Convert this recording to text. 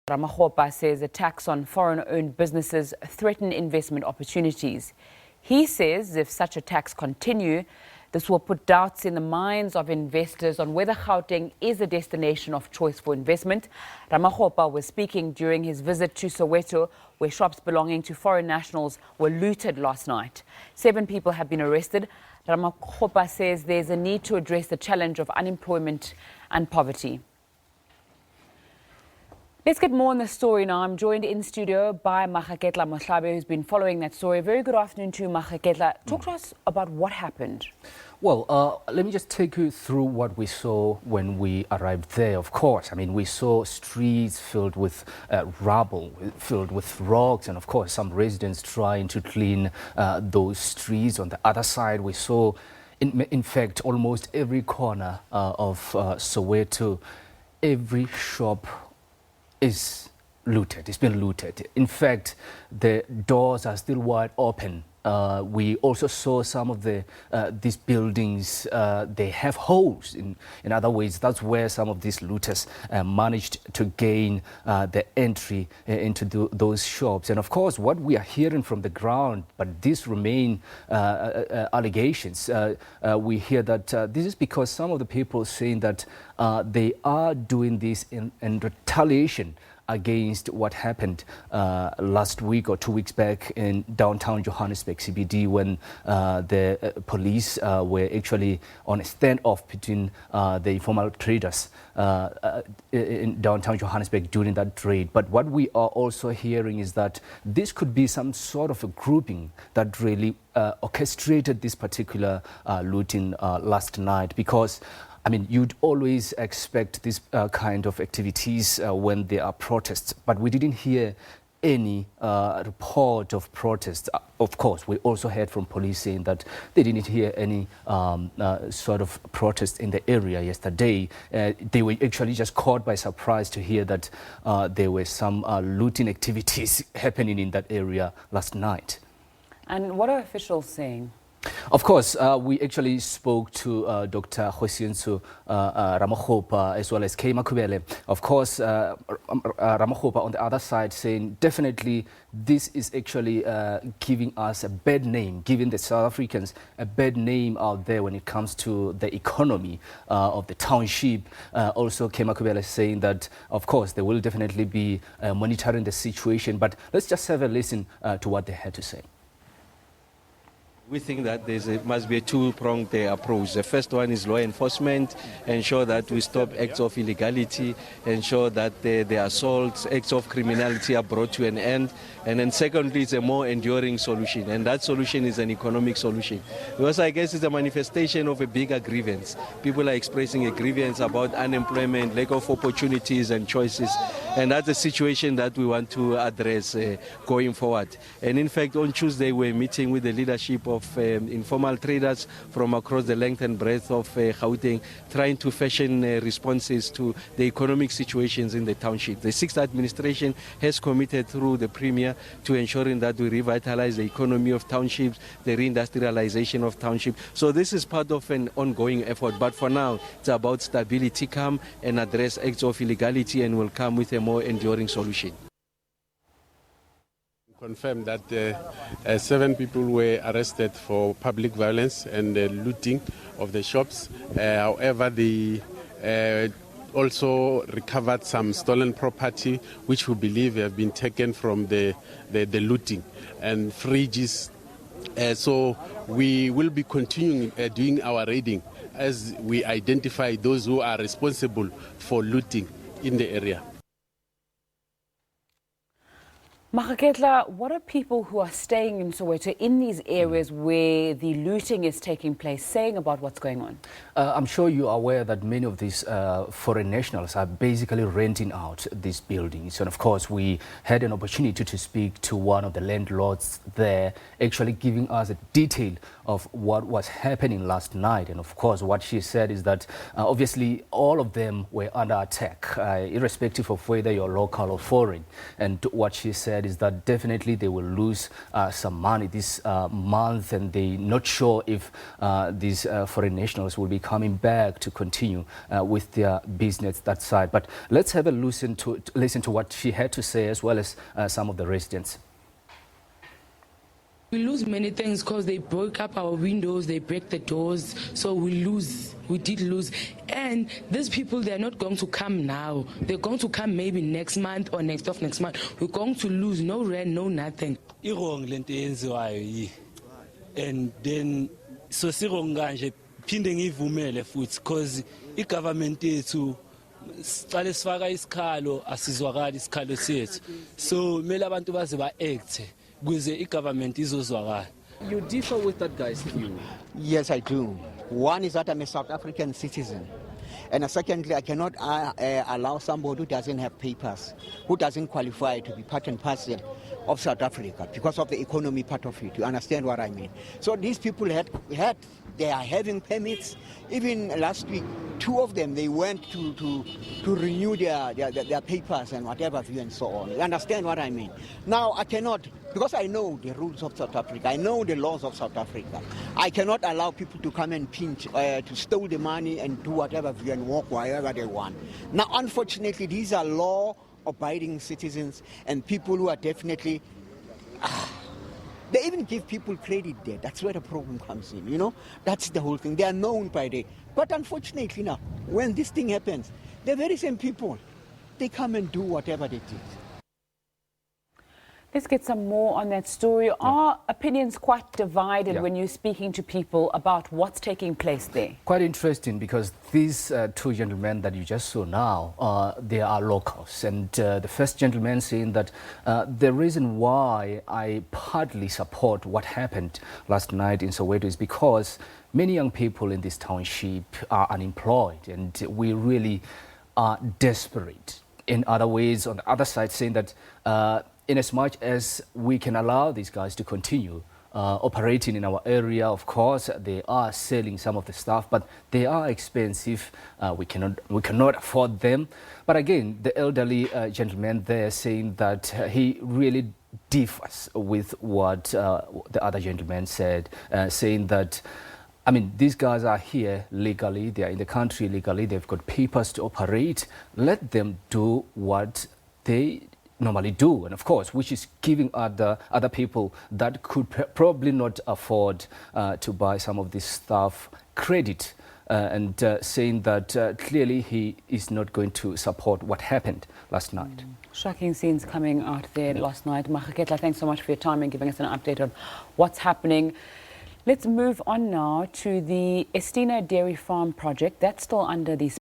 Ramokgopa says attacks on foreign-owned businesses threaten investment opportunities. He says if such attacks continue, this will put doubts in the minds of investors on whether Gauteng is a destination of choice for investment. Ramokgopa was speaking during his visit to Soweto, where shops belonging to foreign nationals were looted last night. 7 people have been arrested. Ramokgopa says there's a need to address the challenge of unemployment and poverty. Let's get more on the story now. I'm joined in studio by Maageketla Mohlabe, who's been following that story. Very good afternoon to you, Maageketla. Talk to us about what happened. Well, let me just take you through what we saw when we arrived there. Of course, I mean, we saw streets filled with rubble, filled with rocks, and of course, some residents trying to clean those streets. On the other side, we saw, in fact, almost every corner of Soweto, every shop is looted. It's been looted. In fact, the doors are still wide open. We also saw some of these buildings, they have holes. In other words, that's where some of these looters managed to gain the entry into those shops. And of course, what we are hearing from the ground, but these remain allegations. We hear that this is because some of the people saying that they are doing this in retaliation against what happened last week or 2 weeks back in downtown Johannesburg CBD, when the police were actually on a standoff between the informal traders in downtown Johannesburg during that raid. But what we are also hearing is that this could be some sort of a grouping that really orchestrated this particular looting last night, because I mean, you'd always expect this kind of activities when there are protests, but we didn't hear any report of protests. Of course, we also heard from police saying that they didn't hear any sort of protest in the area yesterday. They were actually just caught by surprise to hear that there were some looting activities happening in that area last night. And what are officials saying? Of course, we actually spoke to Dr. Kgosientso Ramokgopa as well as K. Makubele. Of course, Ramokgopa on the other side saying definitely this is actually giving us a bad name, giving the South Africans a bad name out there when it comes to the economy of the township. Also, K. Makubele saying that, of course, they will definitely be monitoring the situation. But let's just have a listen to what they had to say. We think that there must be a two-pronged approach. The first one is law enforcement, ensure that we stop acts of illegality, ensure that the assaults, acts of criminality are brought to an end. And then secondly, it's a more enduring solution. And that solution is an economic solution. Because I guess it's a manifestation of a bigger grievance. People are expressing a grievance about unemployment, lack of opportunities and choices. And that's a situation that we want to address going forward. And in fact, on Tuesday, we're meeting with the leadership of informal traders from across the length and breadth of Gauteng, trying to fashion responses to the economic situations in the township. The 6th administration has committed through the Premier to ensuring that we revitalize the economy of townships, the reindustrialization of townships. So this is part of an ongoing effort. But for now, it's about stability, come and address acts of illegality, and will come with a more enduring solution. Confirmed that 7 people were arrested for public violence and looting of the shops. However, they also recovered some stolen property, which we believe have been taken from the looting, and fridges. So we will be continuing doing our raiding as we identify those who are responsible for looting in the area. Maageketla, what are people who are staying in Soweto in these areas where the looting is taking place saying about what's going on? I'm sure you are aware that many of these foreign nationals are basically renting out these buildings. And of course, we had an opportunity to speak to one of the landlords there, actually giving us a detail of what was happening last night. And of course, what she said is that obviously all of them were under attack, irrespective of whether you're local or foreign. And what she said said is that definitely they will lose some money this month, and they're not sure if these foreign nationals will be coming back to continue with their business that side. But let's have a listen to what she had to say, as well as some of the residents. We lose many things because they broke up our windows, they break the doors, so we did lose. And these people, they're not going to come now. They're going to come maybe next month or next month. We're going to lose no rent, no nothing. And then, so sironganje phinde ngivumele futhi because igovernment yethu siqale sifaka isikhalo asizwakala isikhalo sethu. So mele abantu baze ba-act kuze igovernment izozwakala. You differ with that guy's view? Yes, I do. One is that I'm a South African citizen. And secondly, I cannot allow somebody who doesn't have papers, who doesn't qualify to be part and parcel of South Africa because of the economy part of it. You understand what I mean? So these people they are having permits. Even last week, 2 of them, they went to renew their papers and whatever and so on. You understand what I mean? Now, I cannot, because I know the rules of South Africa, I know the laws of South Africa. I cannot allow people to come and pinch, to steal the money and do whatever and walk wherever they want. Now, unfortunately, these are law-abiding citizens and people who are definitely... They even give people credit there. That's where the problem comes in, you know? That's the whole thing. They are known by the... But unfortunately now, when this thing happens, the very same people, they come and do whatever they did. Let's get some more on that story. Are opinions quite divided when you're speaking to people about what's taking place there? Quite interesting, because these 2 gentlemen that you just saw now, they are locals. And the first gentleman saying that the reason why I partly support what happened last night in Soweto is because many young people in this township are unemployed, and we really are desperate. In other ways, on the other side, saying that in as much as we can allow these guys to continue operating in our area, of course, they are selling some of the stuff, but they are expensive. We cannot afford them. But again, the elderly gentleman there saying that he really differs with what the other gentleman said, saying that, I mean, these guys are here legally, they are in the country legally, they've got papers to operate. Let them do what they normally do, and of course, which is giving other people that could probably not afford to buy some of this stuff credit, and saying that clearly he is not going to support what happened last night. Shocking scenes coming out there last night. Maageketla, thanks so much for your time and giving us an update on what's happening. Let's move on now to the Estina Dairy Farm project. That's still under the